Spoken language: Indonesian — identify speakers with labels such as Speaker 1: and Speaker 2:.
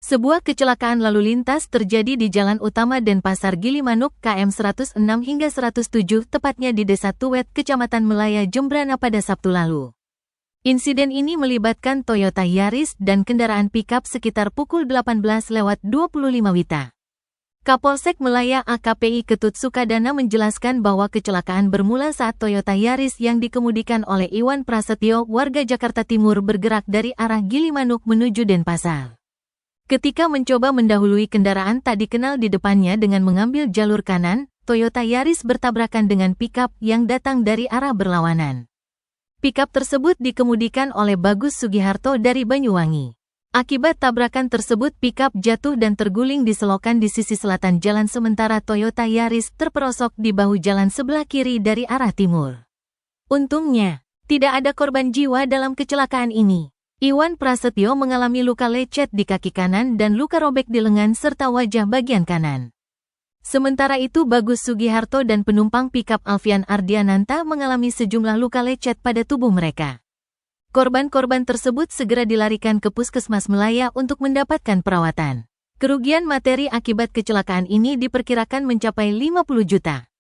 Speaker 1: Sebuah kecelakaan lalu lintas terjadi di Jalan Utama Denpasar Gilimanuk KM 106 hingga 107 tepatnya di Desa Tuwet, Kecamatan Melaya, Jembrana pada Sabtu lalu. Insiden ini melibatkan Toyota Yaris dan kendaraan pikap sekitar pukul 18.25 WITA. Kapolsek Melaya AKPI Ketut Sukadana menjelaskan bahwa kecelakaan bermula saat Toyota Yaris yang dikemudikan oleh Iwan Prasetyo, warga Jakarta Timur bergerak dari arah Gilimanuk menuju Denpasar. Ketika mencoba mendahului kendaraan tak dikenal di depannya dengan mengambil jalur kanan, Toyota Yaris bertabrakan dengan pikap yang datang dari arah berlawanan. Pikap tersebut dikemudikan oleh Bagus Sugiharto dari Banyuwangi. Akibat tabrakan tersebut pikap jatuh dan terguling di selokan di sisi selatan jalan sementara Toyota Yaris terperosok di bahu jalan sebelah kiri dari arah timur. Untungnya, tidak ada korban jiwa dalam kecelakaan ini. Iwan Prasetyo mengalami luka lecet di kaki kanan dan luka robek di lengan serta wajah bagian kanan. Sementara itu Bagus Sugiharto dan penumpang pikap Alfian Ardiananta mengalami sejumlah luka lecet pada tubuh mereka. Korban-korban tersebut segera dilarikan ke Puskesmas Melaya untuk mendapatkan perawatan. Kerugian materi akibat kecelakaan ini diperkirakan mencapai 50 juta.